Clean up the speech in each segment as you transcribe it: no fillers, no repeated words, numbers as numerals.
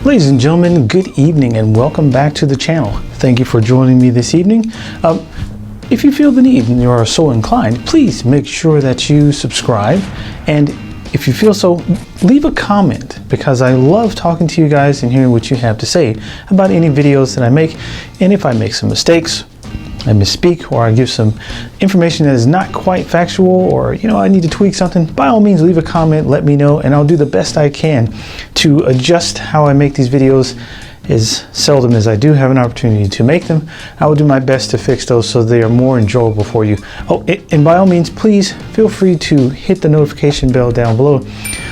Ladies and gentlemen, good evening and welcome back to the channel. Thank you for joining me this evening. If you feel the need and you are so inclined, please make sure that you subscribe, and if you feel so, leave a comment, because I love talking to you guys and hearing what you have to say about any videos that I make. And if I make some mistakes, I misspeak, or I give some information that is not quite factual, or I need to tweak something, by all means leave a comment, let me know, and I'll do the best I can to adjust how I make these videos. As seldom as I do have an opportunity to make them, I will do my best to fix those so they are more enjoyable for you. And by all means, please feel free to hit the notification bell down below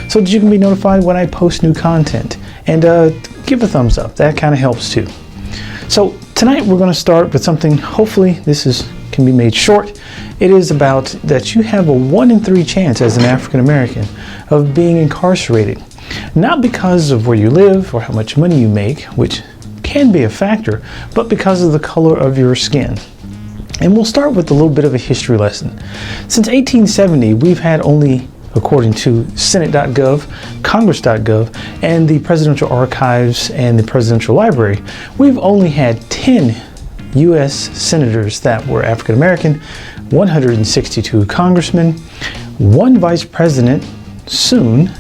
so that you can be notified when I post new content, and give a thumbs up. That kind of helps too. So tonight we're going to start with something, hopefully this can be made short. It is about that you have a 1 in 3 chance as an African American of being incarcerated. Not because of where you live or how much money you make, which can be a factor, but because of the color of your skin. And we'll start with a little bit of a history lesson. Since 1870, we've had only, according to Senate.gov, Congress.gov, and the Presidential Archives and the Presidential Library, we've only had 10 U.S. senators that were African American, 162 congressmen, 1 vice president soon,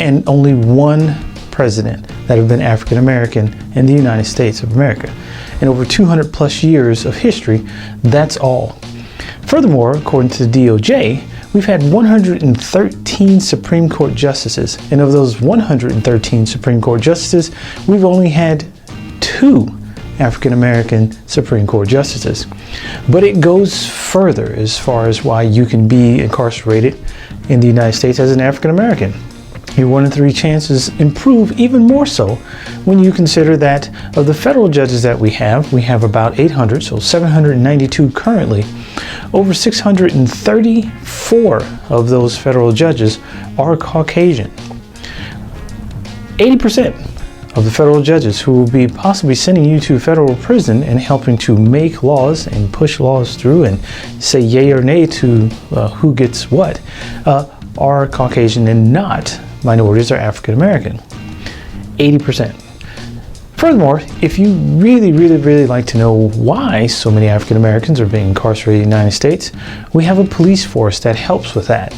and only 1 president that have been African American in the United States of America. In over 200 plus years of history, that's all. Furthermore, according to the DOJ, we've had 113 Supreme Court justices, and of those 113 Supreme Court justices, we've only had 2 African American Supreme Court justices. But it goes further as far as why you can be incarcerated in the United States as an African American. Your 1 in 3 chances improve even more so when you consider that of the federal judges that we have about 800, so 792 currently. Over 634 of those federal judges are Caucasian. 80% of the federal judges who will be possibly sending you to federal prison and helping to make laws and push laws through and say yay or nay to who gets what are Caucasian and not minorities or African American. 80%. Furthermore, if you really like to know why so many African Americans are being incarcerated in the United States, we have a police force that helps with that.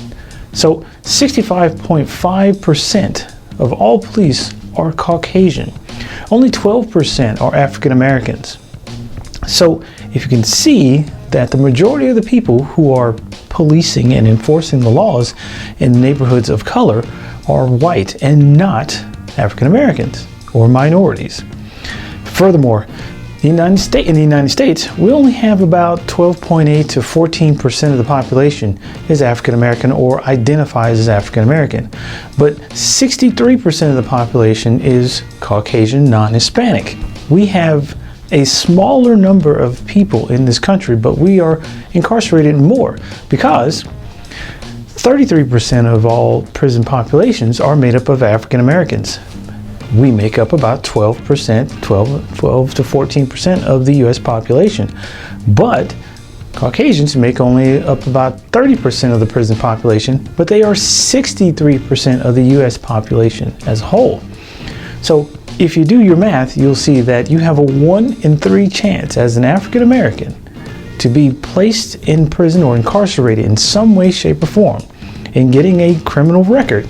So 65.5% of all police are Caucasian. Only 12% are African Americans. So if you can see that the majority of the people who are policing and enforcing the laws in neighborhoods of color are white and not African Americans or minorities. Furthermore, in the United States, we only have about 12.8 to 14% of the population is African American or identifies as African American, but 63% of the population is Caucasian, non-Hispanic. We have a smaller number of people in this country, but we are incarcerated more because 33% of all prison populations are made up of African Americans. We make up about 12 to 14% of the US population. But Caucasians make only up about 30% of the prison population, but they are 63% of the US population as a whole. So if you do your math, you'll see that you have a 1 in 3 chance as an African American to be placed in prison or incarcerated in some way, shape, or form and getting a criminal record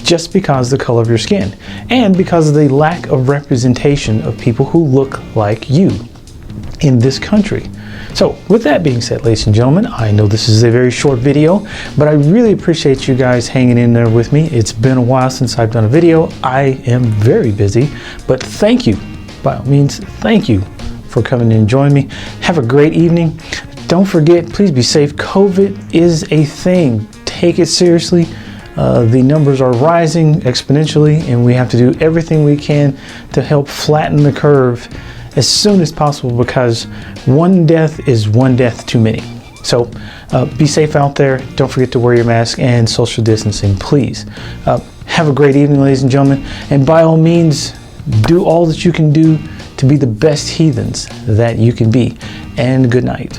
just because of the color of your skin and because of the lack of representation of people who look like you in this country. So with that being said, ladies and gentlemen, I know this is a very short video, but I really appreciate you guys hanging in there with me. It's been a while since I've done a video. I am very busy, but thank you, by all means, thank you for coming and joining me. Have a great evening. Don't forget, please be safe. COVID is a thing. Take it seriously. The numbers are rising exponentially, and we have to do everything we can to help flatten the curve as soon as possible, because 1 death is 1 death too many. So be safe out there. Don't forget to wear your mask and social distancing, please. Have a great evening, ladies and gentlemen, and by all means, do all that you can do to be the best heathens that you can be. And good night.